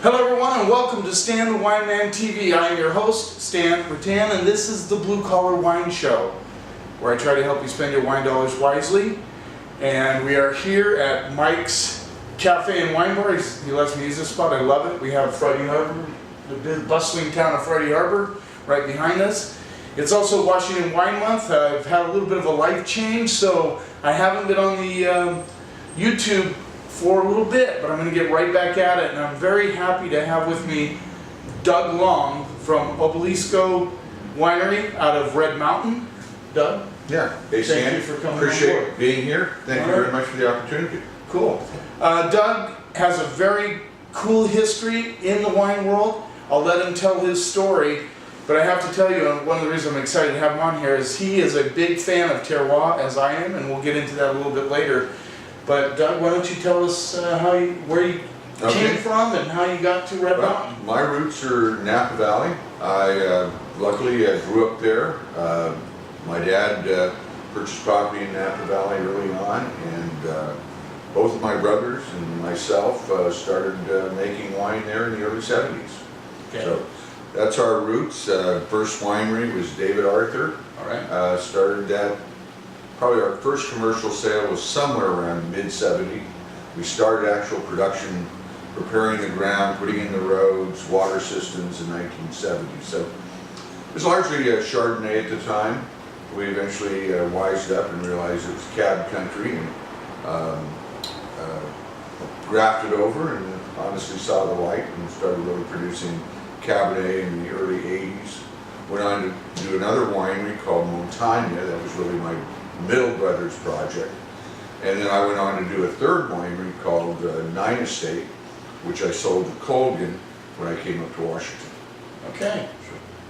Hello everyone and welcome to Stan the Wine Man TV. I am your host, Stan Rattan, and this is the Blue Collar Wine Show, where I try to help you spend your wine dollars wisely. And we are here at Mike's Cafe and Wine Bar. He lets me use this spot, I love it. We have Freddie Harbor, the big bustling town of Freddie Harbor, right behind us. It's also Washington Wine Month. I've had a little bit of a life change, so I haven't been on the YouTube for a little bit, but I'm going to get right back at it, and I'm very happy to have with me Doug Long from Obelisco Winery out of Red Mountain. Doug? Yeah, hey Stan, thank you for coming appreciate on being here. Thank you very much for the opportunity. Cool. Doug has a very cool history in the wine world. I'll let him tell his story, but I have to tell you, and one of the reasons I'm excited to have him on here is he is a big fan of terroir, as I am, and we'll get into that a little bit later. But Doug, why don't you tell us where you came from and how you got to Red Mountain? My roots are Napa Valley. I luckily grew up there. My dad purchased property in Napa Valley early on, and both of my brothers and myself started making wine there in the early 70s. Okay. So that's our roots. First winery was David Arthur. All right. Started that. Probably our first commercial sale was somewhere around mid-70. We started actual production, preparing the ground, putting in the roads, water systems in 1970. So it was largely a Chardonnay at the time. We eventually wised up and realized it was cab country, and grafted over and honestly saw the light and started really producing Cabernet in the early 80s. Went on to do another winery called Montagne. That was really my middle brother's project. And then I went on to do a third winery called Nine Estate, which I sold to Colgan when I came up to Washington. Okay.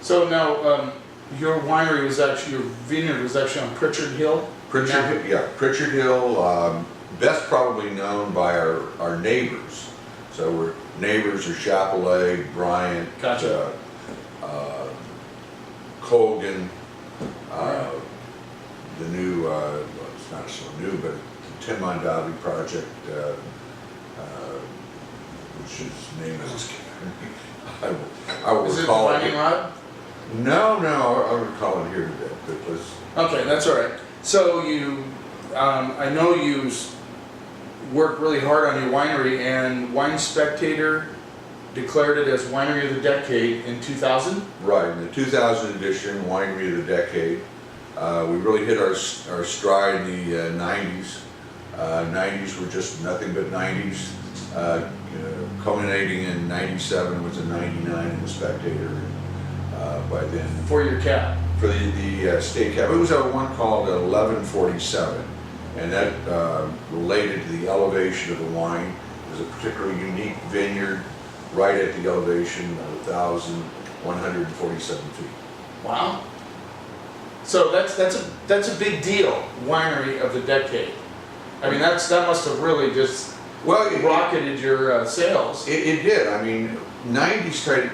So now your winery was actually, your vineyard was actually on Pritchard Hill? Pritchard Hill, yeah. Pritchard Hill, best probably known by our neighbors. So we're neighbors are Chapelet, Bryant, Gotcha. Colgan, the new, well, it's not so new, but the Tim Mondavi project, which his name is, I will is it recall the Finding Rod? No, I'll recall it here today. But let's. Okay, that's all right. So you, I know you worked really hard on your winery, and Wine Spectator declared it as Winery of the Decade in 2000? Right, in the 2000 edition, Winery of the Decade. We really hit our stride in the 90s. 90s were just nothing but 90s. Culminating in 97 was a 99 in the Spectator. By then. For your cab? For the state cab. It was a one called 1147, and that related to the elevation of the wine. It was a particularly unique vineyard right at the elevation of 1,147 feet. Wow. So that's a big deal, Winery of the Decade. I mean, that must have really just rocketed your sales. It did. I mean, 90s tried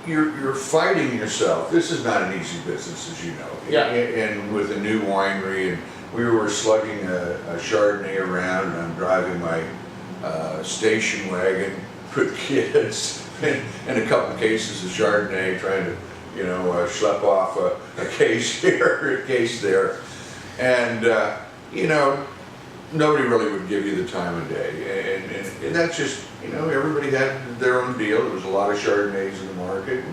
to, you're fighting yourself. This is not an easy business, as you know. Yeah. And with a new winery, and we were slugging a Chardonnay around, and I'm driving my station wagon with kids and a couple cases of Chardonnay, trying to, schlep off a case here, a case there. And, nobody really would give you the time of day. And that's just, everybody had their own deal. There was a lot of Chardonnays in the market.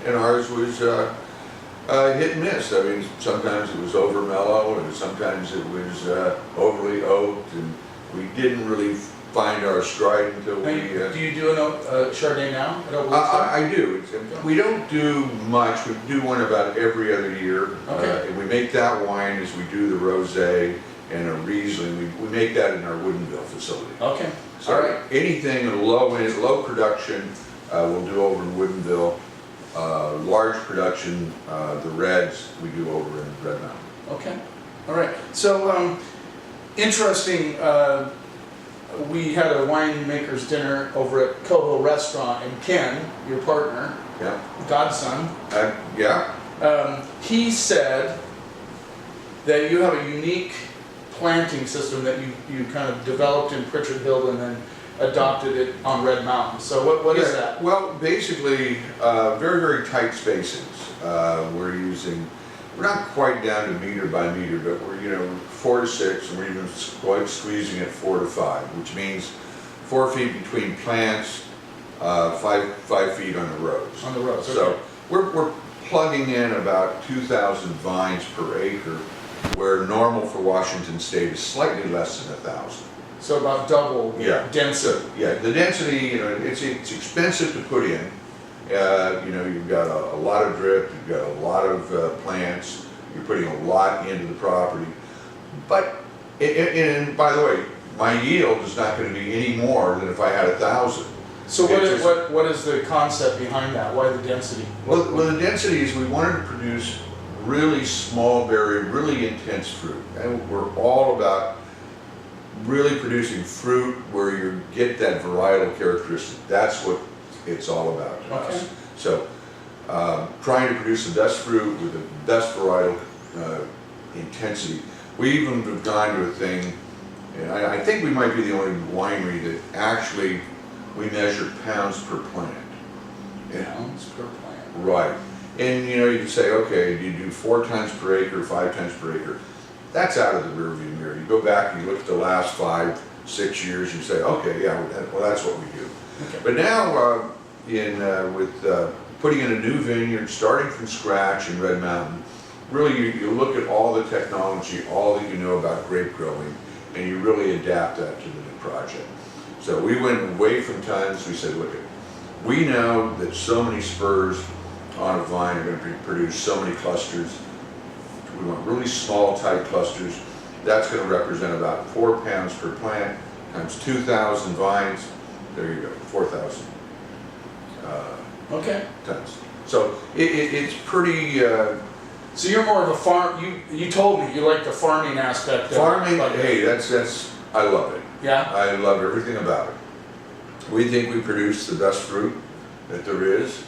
And ours was hit and miss. I mean, sometimes it was over mellow, and sometimes it was overly oaked, and we didn't really find our stride until we... Do you do a Chardonnay now at Obelisco? I do. We don't do much. We do one about every other year. Okay. And we make that wine as we do the Rosé and a Riesling. We make that in our Woodinville facility. Okay. So all right. Anything low production, we'll do over in Woodinville. Large production, the reds, we do over in Red Mountain. Okay. All right. So interesting. We had a winemaker's dinner over at Coho Restaurant, and Ken, your partner, godson, he said that you have a unique planting system that you kind of developed in Pritchard Hill and then adopted it on Red Mountain. So what is that? Well, basically, very, very tight spacings. We're not quite down to meter by meter, but we're 4 to 6, and we're even squeezing it 4 to 5, which means 4 feet between plants, 5 feet on the rows. On the rows, okay. So we're plugging in about 2,000 vines per acre, where normal for Washington State is slightly less than 1,000. So about double density. Yeah, the density, it's expensive to put in. You've got a lot of drip, you've got a lot of plants, you're putting a lot into the property. But, and by the way, my yield is not going to be any more than if I had 1,000. So what is the concept behind that? Why the density? Well, the density is we wanted to produce really small berry, really intense fruit. And we're all about really producing fruit where you get that varietal characteristic. That's what it's all about to us. So trying to produce the best fruit with the best varietal intensity. We even have gone to a thing, and I think we might be the only winery that actually we measure pounds per plant. Pounds per plant. Right. And you can say, okay, do you do 4 tons per acre, 5 tons per acre? That's out of the rearview mirror. You go back and you look at the last 5, 6 years, you say, okay, yeah, well, that's what we do. Okay. But now, with putting in a new vineyard, starting from scratch in Red Mountain, really you look at all the technology, all that you know about grape growing, and you really adapt that to the new project. So we went away from tons. We said, look, we know that so many spurs on a vine are going to produce so many clusters. We want really small, tight clusters. That's going to represent about 4 pounds per plant times 2,000 vines. There you go, 4,000 tons. So it's pretty. So you're more of a farm. You told me you like the farming aspect. Farming. Hey, that's I love it. Yeah. I love everything about it. We think we produce the best fruit that there is.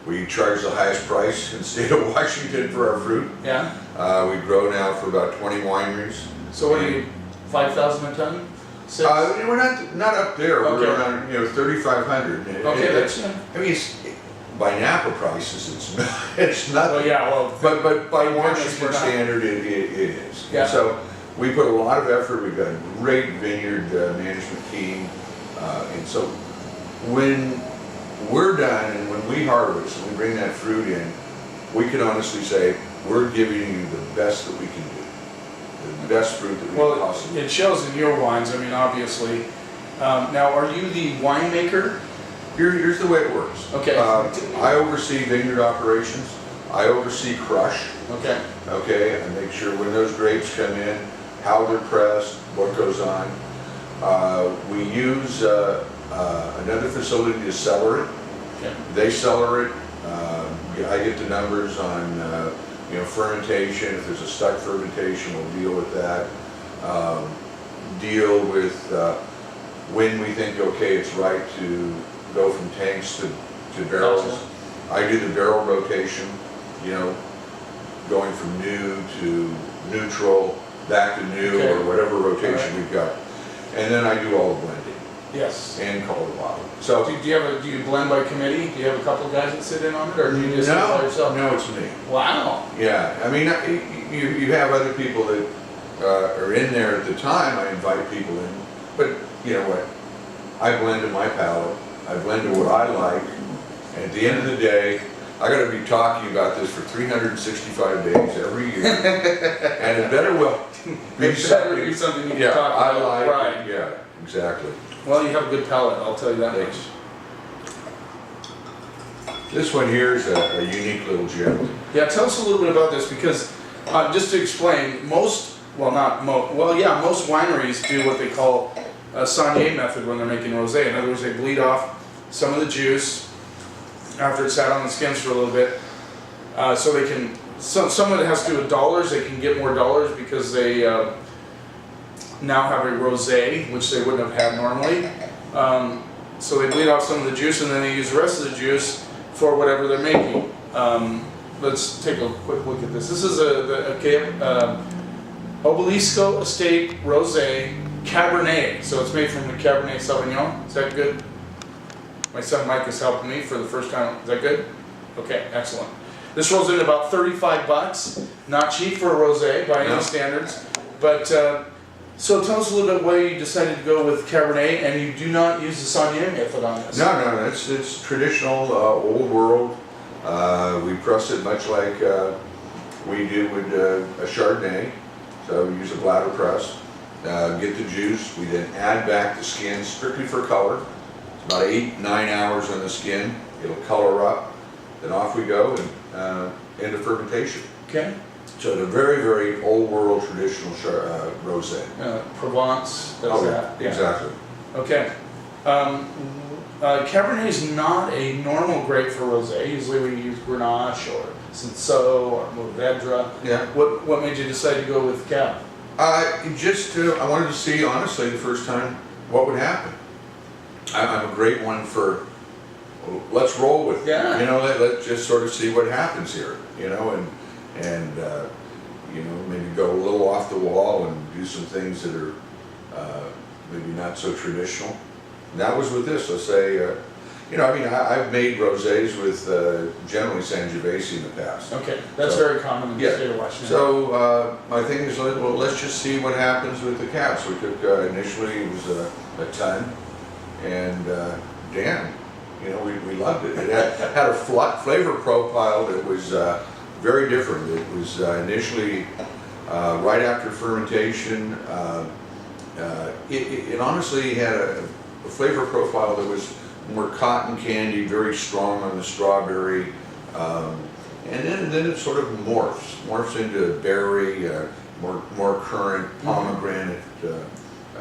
We charge the highest price in the state of Washington for our fruit. Yeah. We grow now for about 20 wineries. So what are you, 5,000 a ton? 6? We're not up there. Okay. We're around 3,500. Okay, that's. I mean, by Napa prices, it's not. Well, yeah. Well, But by Washington we're not. standard, it is. Yeah. So we put a lot of effort. We've got a great vineyard management team, and so when we're done and when we harvest and we bring that fruit in, we can honestly say we're giving you the best that we can do, the best fruit that we can possibly. It shows in your wines. I mean, obviously. Now, are you the winemaker? Here's the way it works. Okay. I oversee vineyard operations. I oversee crush. Okay. Okay, I make sure when those grapes come in, how they're pressed, what goes on. We use another facility to cellar it. Okay. They cellar it. I get the numbers on fermentation. If there's a stuck fermentation, we'll deal with that. Deal with when we think, okay, it's right to go from tanks to barrels. Gotcha. I do the barrel rotation, going from new to neutral, back to new, Okay. or whatever rotation All right. we've got. And then I do all the blending Yes. and call the bottle. So Do you blend by committee? Do you have a couple guys that sit in on it, or do you just do it by yourself? No, it's me. Wow. Yeah, I mean, you have other people that are in there at the time. I invite people in, but you know what? I blend to my palate. I blend to what I like. And at the end of the day, I got to be talking about this for 365 days every year, and it better well be something you can talk I about. like. Right. Yeah, exactly. Well, you have a good palate, I'll tell you that much. This one here is a unique little gem. Yeah, tell us a little bit about this, because just to explain, most wineries do what they call a Saignée method when they're making rosé. In other words, they bleed off some of the juice after it's sat on the skins for a little bit, so they can. Some of it has to do with dollars. They can get more dollars because they now have a rosé, which they wouldn't have had normally. So they bleed off some of the juice, and then they use the rest of the juice for whatever they're making. Let's take a quick look at this. This is a Obelisco Estate Rosé Cabernet. So it's made from the Cabernet Sauvignon. Is that good? My son Mike is helping me for the first time. Is that good? Okay, excellent. This rolls in about 35 bucks. Not cheap for a rosé by any standards. But so tell us a little bit why you decided to go with Cabernet, and you do not use the Saunier method on this. No, it's traditional, old world. We press it much like we do with a Chardonnay. So we use a bladder press, get the juice. We then add back the skin strictly for color. It's about 8-9 hours on the skin. It'll color up. Then off we go and into fermentation. Okay. So it's a very, very old world traditional rosé. Provence does that. Yeah. Exactly. Okay. Cabernet is not a normal grape for rosé. Usually we use Grenache or Cinsault or Mourvedre. Yeah. What made you decide to go with Cab? I wanted to see, honestly, the first time what would happen. I'm a great one for, let's roll with it. Yeah. You know, let's just sort of see what happens here. You know, and you know, maybe go a little off the wall and do some things that are maybe not so traditional. And that was with this. Let's say, you know, I mean, I've made rosés with generally Sangiovese in the past. Okay, that's very common in the state of Washington. So my thing is, well, let's just see what happens with the caps. We took initially it was a ton, and damn, you know, we loved it. It had a flavor profile that was very different. It was initially right after fermentation. It honestly had a flavor profile that was more cotton candy, very strong on the strawberry, and then it sort of morphs into berry, more current pomegranate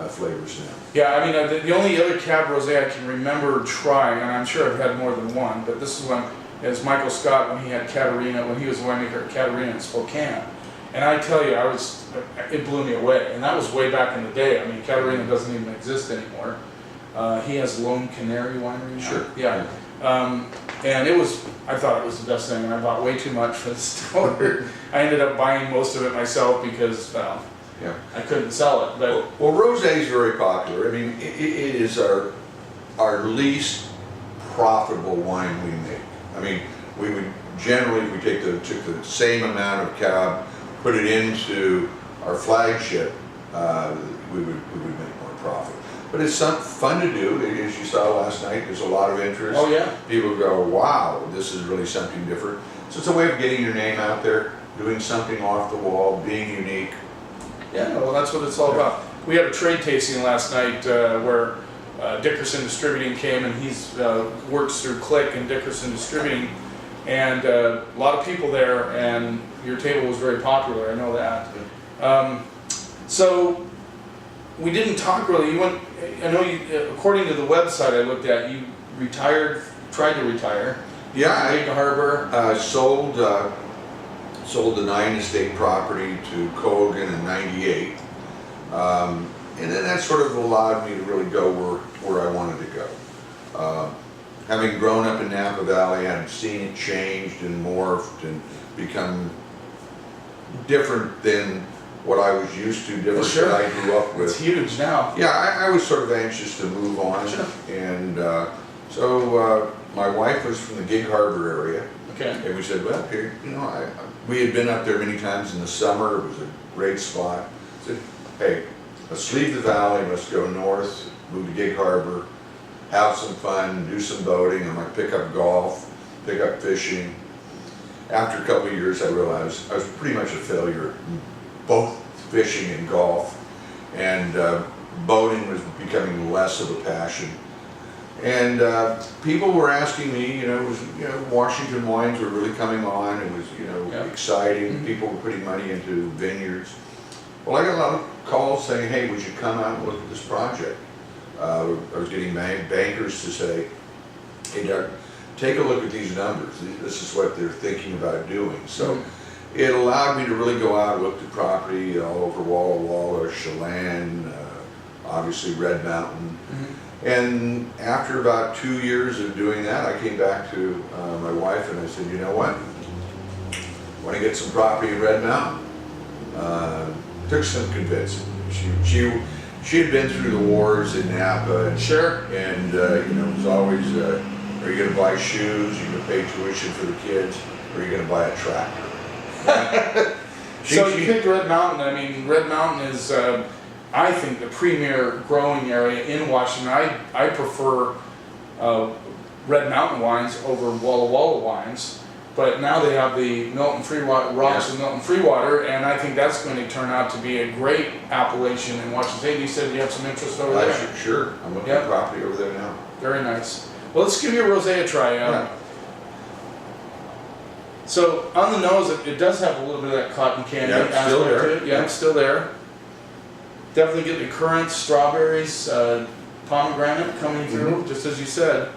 flavors now. Yeah, I mean, the only other Cab Rosé I can remember trying, and I'm sure I've had more than one, but this is when, as Michael Scott, when he had Catarina, when he was the winemaker at Catarina in Spokane. And I tell you, it blew me away. And that was way back in the day. I mean, Catarina doesn't even exist anymore. He has Lone Canary Winery now. Sure. Yeah. And I thought it was the best thing, and I bought way too much for the store. I ended up buying most of it myself because, well, Yeah. I couldn't sell it. But well, rosé is very popular. I mean, it is our least profitable wine we make. I mean, we would generally, if we took the same amount of Cab, put it into our flagship, we would make more profit. But it's fun to do. As you saw last night, there's a lot of interest. oh yeah, People go, wow, this is really something different. So it's a way of getting your name out there, doing something off the wall, being unique. yeah. Well, that's what it's all about. We had a trade tasting last night where Dickerson Distributing came, and he's works through Click and Dickerson Distributing, and a lot of people there, and your table was very popular. I know that. So we didn't talk really. You went. I know you. According to the website I looked at, you retired. Tried to retire. Yeah, Lake Harbor. sold the 9 estate property to Colgan in '98, and then that sort of allowed me to really go where I wanted to go. Having grown up in Napa Valley, I'd seen it changed and morphed and become different than what I was used to, different Sure. than I grew up with. It's huge now. Yeah, I was sort of anxious to move on, Sure. and so my wife was from the Gig Harbor area, Okay. and we said, well, here, you know, we had been up there many times in the summer. It was a great spot. I said, hey, let's leave the valley, let's go north, move to Gig Harbor, have some fun, do some boating. I might pick up golf, pick up fishing. After a couple of years, I realized I was pretty much a failure in both fishing and golf, and boating was becoming less of a passion. And people were asking me, Washington wines were really coming on. It was, Yeah. exciting. Mhm. People were putting money into vineyards. Well, I got a lot of calls saying, hey, would you come out and look at this project? I was getting bankers to say, hey, Doug, take a look at these numbers. This is what they're thinking about doing. So it allowed me to really go out and look at property all over Walla Walla, Chelan, obviously Red Mountain. Mm-hmm. And after about 2 years of doing that, I came back to my wife and I said, you know what? I want to get some property in Red Mountain. Took some convincing. she had been through the wars in Napa. And, Sure. And you know, it was always, are you going to buy shoes? Are you going to pay tuition for the kids? Or are you going to buy a tractor? Right? So you picked Red Mountain. I mean, Red Mountain is, I think, the premier growing area in Washington. I prefer Red Mountain wines over Walla Walla wines, but now they have the Milton Freewater rocks and Milton Freewater, and I think that's going to turn out to be a great appellation in Washington State. You said you have some interest over there. Sure, I'm looking at property over there now. Very nice. Well, let's give your rosé a try. Yeah. So on the nose, it does have a little bit of that cotton candy Yeah, it's still aspect there. to it. Yeah, it's still there. Definitely get the currants, strawberries, pomegranate coming through, just as you said.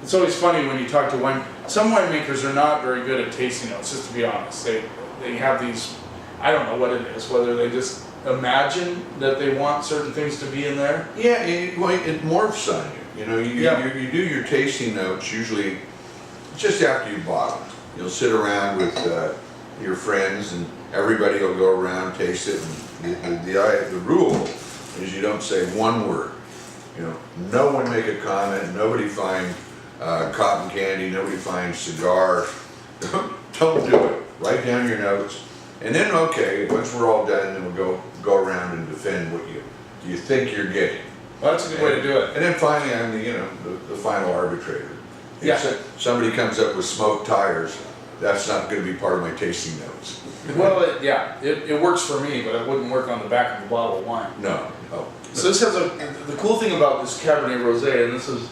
It's always funny when you talk to wine. Some winemakers are not very good at tasting notes, just to be honest. They have these, I don't know what it is, whether they just imagine that they want certain things to be in there. Yeah, it morphs on you. You know, you do your tasting notes usually just after you bought them. You'll sit around with your friends and everybody will go around, taste it. And the rule is you don't say one word. You know, no one make a comment, nobody find cotton candy, nobody find cigar. Don't do it. Write down your notes. And then, okay, once we're all done, then we'll go around and defend what you think you're getting. Well, that's a good way to do it. And then finally, I'm the final arbitrator. Yeah. If somebody comes up with smoked tires, that's not going to be part of my tasting notes. Well, it works for me, but it wouldn't work on the back of a bottle of wine. No. So this has the cool thing about this Cabernet Rosé, and this is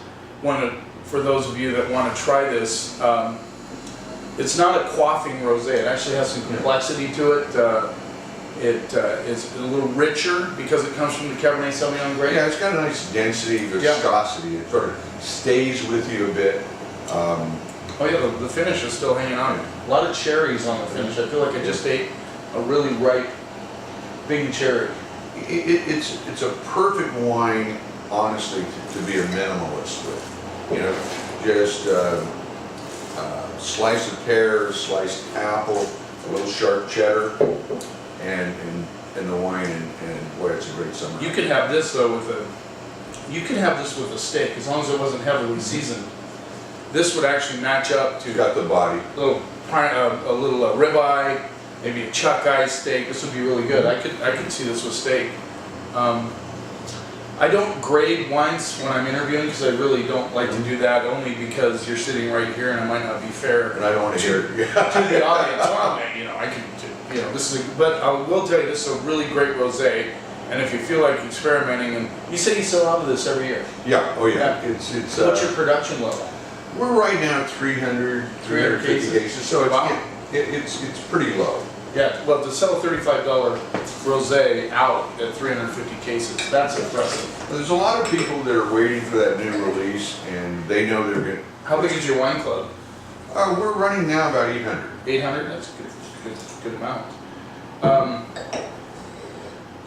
for those of you that want to try this, it's not a quaffing rosé. It actually has some complexity to it. It is a little richer because it comes from the Cabernet Sauvignon grape. Yeah, it's got a nice density, viscosity. It sort of stays with you a bit. Oh yeah, the finish is still hanging on. A lot of cherries on the finish. I feel like I just ate a really ripe Bing cherry. It's a perfect wine, honestly, to be a minimalist with. You know, just slice of pears, sliced apple, a little sharp cheddar, and the wine, and boy, it's a great summer. You could have this though with a steak, as long as it wasn't heavily seasoned. This would actually match up to got the body. a little ribeye, maybe a chuck eye steak. This would be really good. I could see this with steak. I don't grade wines when I'm interviewing because I really don't like to do that, only because you're sitting right here and I might not be fair. And I don't want to hear it. To the audience. Well, I can, this is. But I will tell you, this is a really great rosé. And if you feel like experimenting, and you say you sell out of this every year. Yeah. Oh yeah. Yeah. It's. What's your production level? We're right now at 350 cases, so it's pretty low. Yeah, well, to sell a $35 rosé out at 350 cases, that's impressive. There's a lot of people that are waiting for that new release, and they know they're going to... How big is your wine club? We're running now about 800. 800? That's a good amount.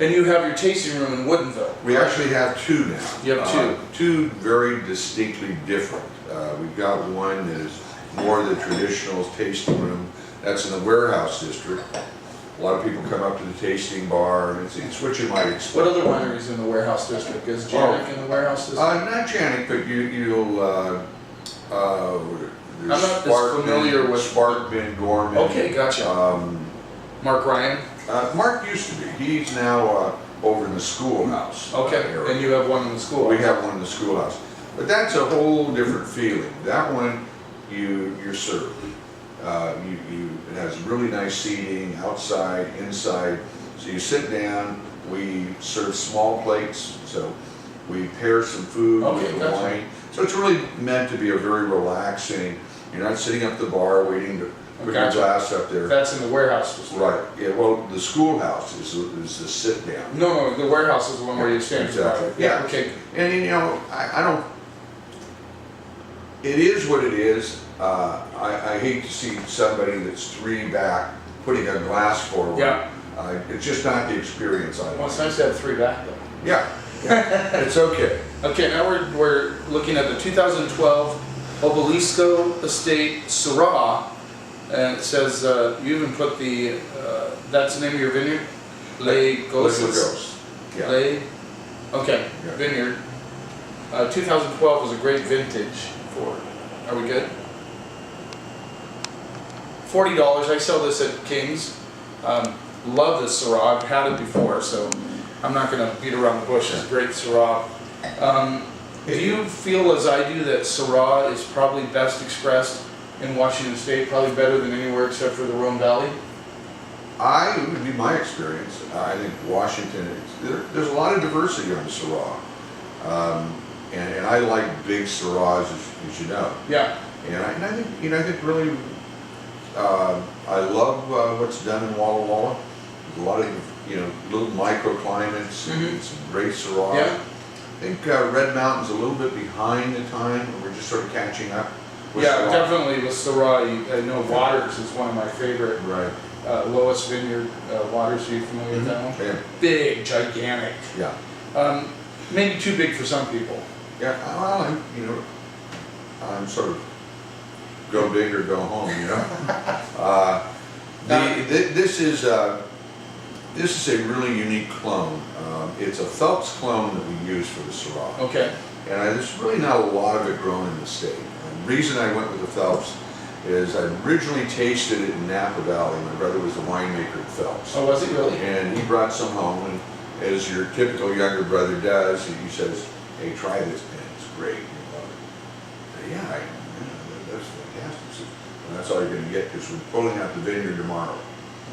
And you have your tasting room in Woodinville. We actually have two now. You have two? Two very distinctly different. We've got one that is more the traditional tasting room. That's in the warehouse district. A lot of people come up to the tasting bar, and it's what you might expect. What other wineries in the warehouse district? Is Janik in the warehouse district? Not Janik, but you'll. I'm not as familiar with Sparkman, Gorman. Okay, gotcha. Mark Ryan? Mark used to be. He's now over in the schoolhouse. Okay, and you have one in the schoolhouse? We have one in the schoolhouse. But that's a whole different feeling. That one, you're served. It has really nice seating, outside, inside. So you sit down, we serve small plates, so we pair some food with the wine. So it's really meant to be a very relaxing, you're not sitting up the bar waiting to put your glass up there. That's in the warehouse district. Right, yeah, well, the schoolhouse is the sit down. No, the warehouse is the one where you stand. Exactly. Yeah, okay. And I don't, it is what it is. I hate to see somebody that's 3 back putting a glass forward. Yeah. It's just not the experience I want. Well, it's nice to have 3 back though. Yeah, it's okay. Okay, now we're looking at the 2012 Obelisco Estate Syrah, and it says you even put the that's the name of your vineyard, Les Gosses. Yeah. Les Okay, Yeah. vineyard. 2012 was a great vintage for, are we good? $40, I sell this at King's. Love this Syrah, I've had it before, so I'm not gonna beat around the bush, it's a great Syrah. Do you feel as I do that Syrah is probably best expressed in Washington State, probably better than anywhere except for the Rhone Valley? It would be my experience. I think Washington, there's a lot of diversity on the Syrah. And I like big Syrahs, as you know. Yeah. And I think, I think really, I love what's done in Walla Walla. There's a lot of, little microclimates and some great Syrahs. Yeah. I think Red Mountain's a little bit behind the time, and we're just sort of catching up with Yeah, Syrah. definitely with Syrah. I know Waters is one of my favorite. Right. Lois Vineyard, Waters, are you familiar with that one? Yeah. Big, gigantic. Yeah. Maybe too big for some people. Yeah, well, I'm sort of go big or go home, This is a really unique clone. It's a Phelps clone that we use for the Syrah. Okay. And there's really not a lot of it grown in the state. And the reason I went with the Phelps is I originally tasted it in Napa Valley. My brother was the winemaker at Phelps. Oh, was he really? And he brought some home, and as your typical younger brother does, he says, "Hey, try this, man, it's great, you love it." Yeah, that's fantastic. And that's all you're gonna get, because we're pulling out the vineyard tomorrow.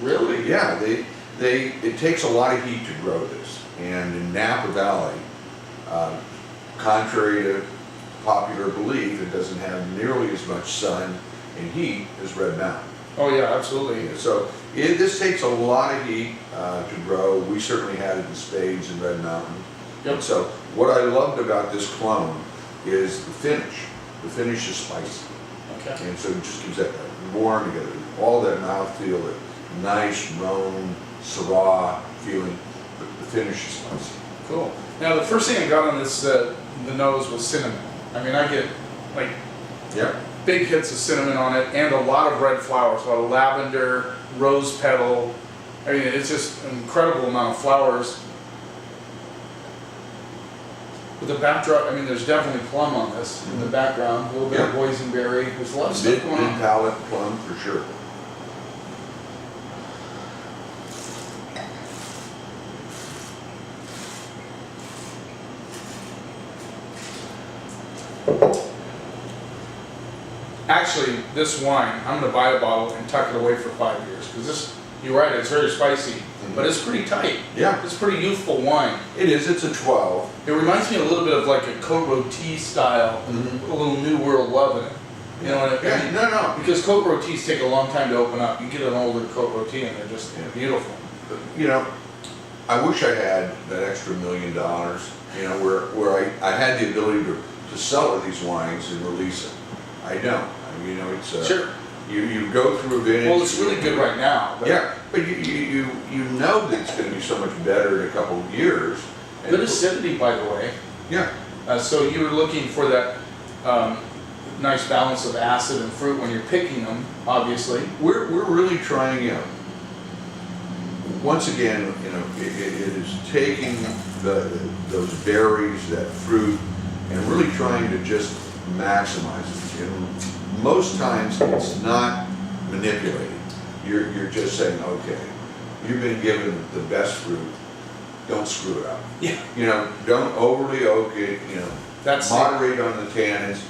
Really? Yeah, it takes a lot of heat to grow this. And in Napa Valley, contrary to popular belief, it doesn't have nearly as much sun and heat as Red Mountain. Oh yeah, absolutely. So this takes a lot of heat to grow. We certainly had it in spades in Red Mountain. Yep. And so what I loved about this clone is the finish. The finish is spicy. Okay. And so it just gives that warm, you get all that mouthfeel, that nice Rhone Syrah feeling, but the finish is spicy. Cool. Now the first thing I got on this, the nose was cinnamon. I mean, I get like Yep. big hits of cinnamon on it, and a lot of red flowers, a lot of lavender, rose petal. I mean, it's just an incredible amount of flowers. With the backdrop, I mean, there's definitely plum on this in the background, a little bit of boysenberry. There's a lot of stuff going on. Mid-palate plum for sure. Actually, this wine, I'm going to buy a bottle and tuck it away for 5 years, because this, you're right, it's very spicy, but it's pretty tight. Yeah. It's a pretty youthful wine. It is, it's a 12. It reminds me a little bit of like a Cote Rôtie style, with a little New World love in it. You know what I mean? Yeah, no. Because Cote Rôties take a long time to open up. You get an older Cote Rôtie and they're just beautiful. I wish I had that extra $1 million, where I had the ability to sell these wines and release them. I don't. It's Sure. You go through a vintage. Well, it's really good right now. But Yeah, but you know that it's going to be so much better in a couple of years. good acidity, by the way. Yeah. So you were looking for that nice balance of acid and fruit when you're picking them, obviously. We're really trying, once again, it is taking those berries, that fruit, and really trying to just maximize it. Most times it's not manipulating. You're just saying, okay, you've been given the best fruit, don't screw it up. Yeah. Don't overly oak it, That's moderate on the tannins,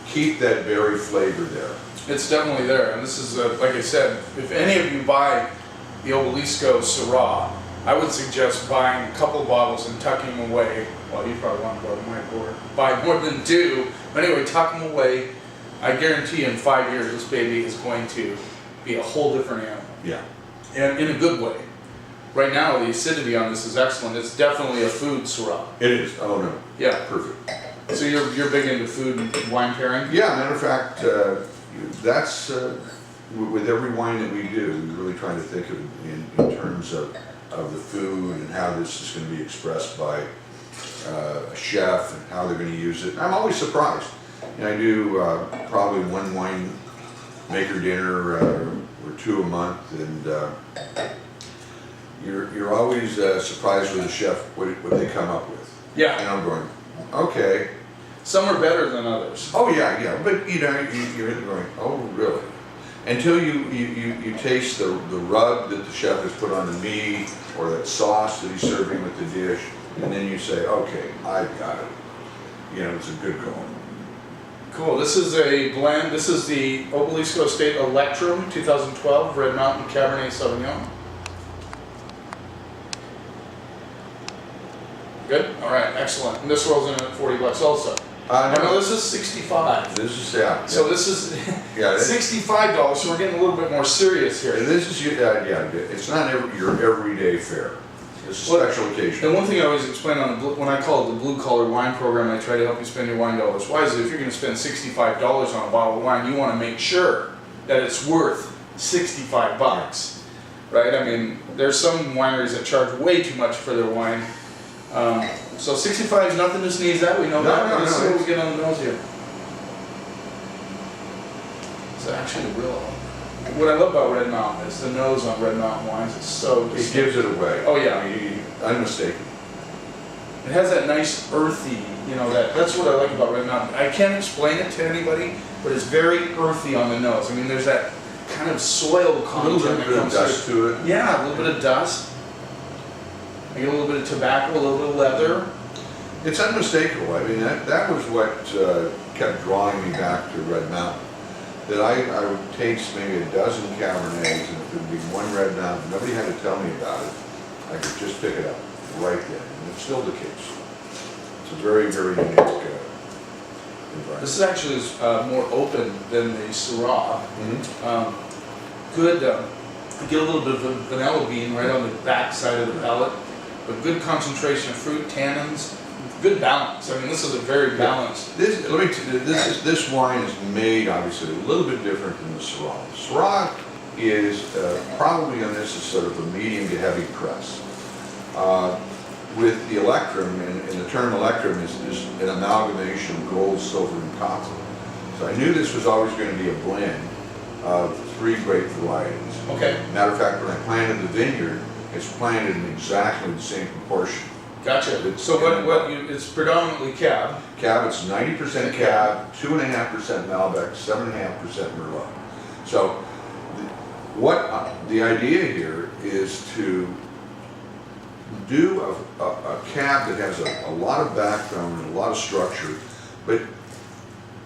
keep that berry flavor there. It's definitely there, and this is, like I said, if any of you buy the Obelisco Syrah, I would suggest buying a couple bottles and tucking them away. Well, you probably want to go to my board. Buy more than 2, but anyway, tuck them away. I guarantee in 5 years this baby is going to be a whole different animal. Yeah. And in a good way. Right now, the acidity on this is excellent. It's definitely a food Syrah. It is. Oh no. Yeah. Perfect. So you're big into food and wine pairing? Yeah, matter of fact, that's with every wine that we do, we really try to think of it in terms of the food and how this is going to be expressed by a chef and how they're going to use it. I'm always surprised. I do probably one wine maker dinner or 2 a month, and you're always surprised with the chef what they come up with. Yeah. And I'm going, okay. Some are better than others. Oh yeah, yeah, but you know, you're going, oh really? Until you taste the rub that the chef has put on the meat, or that sauce that he's serving with the dish, and then you say, okay, I've got it. You know, it's a good call. Cool. This is a blend. This is the Obelisco Estate Electrum 2012 Red Mountain Cabernet Sauvignon. Good? All right, excellent. And this rolls in at $40 also. No, this is 65. This is, yeah. So this is Yeah, $65, so we're getting a little bit more serious here. this is, yeah, it's not your everyday fare. It's a special occasion. And one thing I always explain on the, when I call it the blue collar wine program, I try to help you spend your wine dollars wisely. If you're going to spend $65 on a bottle of wine, you want to make sure that it's worth 65 bucks, right? I mean, there's some wineries that charge way too much for their wine. So 65 is nothing to sneeze at. We know that. Let's see what we get on the nose here. It's actually real. What I love about Red Mountain is the nose on Red Mountain wines is so distinct. It gives it away. Oh yeah. Unmistakable. It has that nice earthy, you know, that's what I like about Red Mountain. I can't explain it to anybody, but it's very earthy on the nose. I mean, there's that kind of soil A content little that bit of comes dust through. to it. Yeah, a little bit of dust. I get a little bit of tobacco, a little bit of leather. It's unmistakable. I mean, that was what kept drawing me back to Red Mountain. That I would taste maybe a dozen Cabernets, and if it would be one Red Mountain, nobody had to tell me about it. I could just pick it up right then, and it's still the case. It's a very, very unique environment. This is actually more open than the Syrah. Good, you get a little bit of a vanilla bean right on the back side of the palate, but good concentration of fruit, tannins, good balance. I mean, this is a very balanced. This wine is made obviously a little bit different than the Syrah. The Syrah is probably on this is sort of a medium to heavy press. With the Electrum, and the term Electrum is an amalgamation of gold, silver, and copper. So I knew this was always going to be a blend of 3 grape varieties. Okay. Matter of fact, when I planted the vineyard, it's planted in exactly the same proportion. Gotcha. So it's predominantly Cab. Cab, it's 90% Cab, 2.5% Malbec, 7.5% Merlot. So the idea here is to do a Cab that has a lot of backbone and a lot of structure, but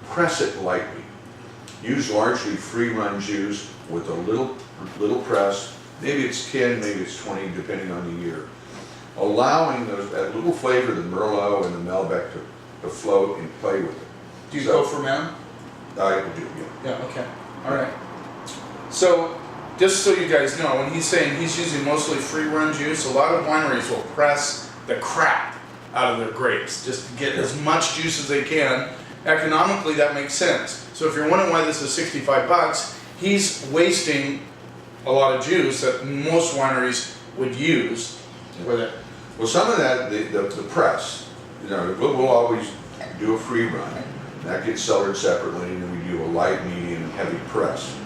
press it lightly. Use largely free-run juice with a little press. Maybe it's 10, maybe it's 20, depending on the year. Allowing that little flavor, the Merlot and the Malbec, to float and play with it. Do you go for man? I do, yeah. Yeah, okay. All right. So, just so you guys know, when he's saying he's using mostly free-run juice, a lot of wineries will press the crap out of their grapes just to get as much juice as they can. Economically, that makes sense. So if you're wondering why this is 65 bucks, he's wasting a lot of juice that most wineries would use with it. Well, some of that, the press, you know, we'll always do a free run. That gets cellared separately, and then we do a light, medium, and heavy press.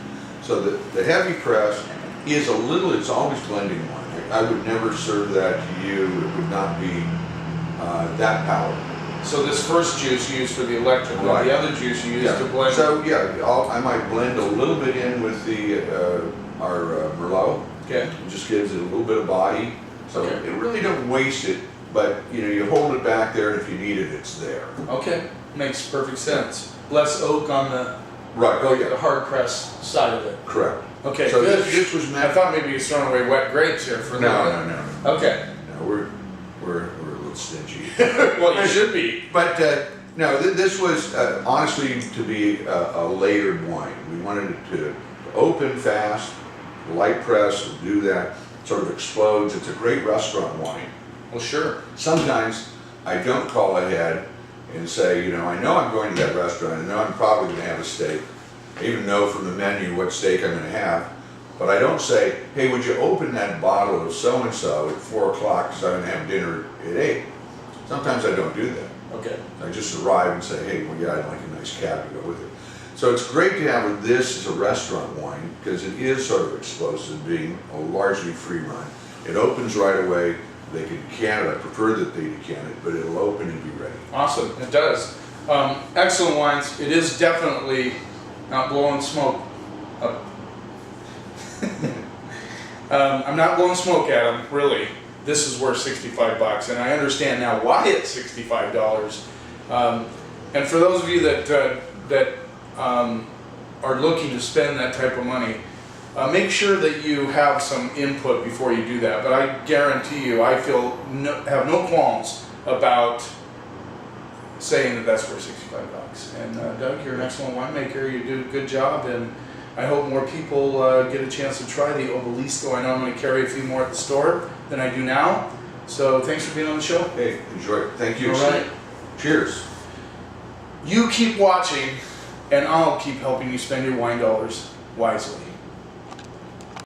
So the heavy press is it's always blending wine. I would never serve that to you. It would not be that powerful. So this first juice you use for the Electrum, right. And the other juice you use to blend. So yeah, I might blend a little bit in with our Merlot. Okay. It just gives it a little bit of body. So Okay. it really don't waste it, but you know, you hold it back there, and if you need it, it's there. Okay, makes perfect sense. Less oak on the Right. Oh yeah. the hard press side of it. Correct. Okay, So good. this was meant. I thought maybe he was throwing away wet grapes here for No. Okay. No, we're a little stingy. Well, you should be. But no, this was honestly to be a layered wine. We wanted it to open fast, light press will do that. Sort of explodes. It's a great restaurant wine. Well, sure. Sometimes I don't call ahead and say, you know, I know I'm going to that restaurant. I know I'm probably going to have a steak. I even know from the menu what steak I'm going to have. But I don't say, hey, would you open that bottle of so-and-so at 4 o'clock because I'm going to have dinner at 8. Sometimes I don't do that. Okay. I just arrive and say, hey, well, yeah, I'd like a nice Cab to go with it. So it's great to have with this as a restaurant wine because it is sort of explosive, being a largely free run. It opens right away, they could decant it. I prefer that they decant it, but it'll open and be ready. Awesome, it does. Excellent wines. It is definitely not blowing smoke up. I'm not blowing smoke at them, really. This is worth $65, and I understand now why it's $65. And for those of you that are looking to spend that type of money, make sure that you have some input before you do that. But I guarantee you, I have no qualms about saying that that's worth $65. And Doug, you're an excellent winemaker. You do a good job, and I hope more people get a chance to try the Obelisco. I know I'm going to carry a few more at the store than I do now. So thanks for being on the show. Hey, enjoy it. Thank you. All right. Cheers. You keep watching, and I'll keep helping you spend your wine dollars wisely.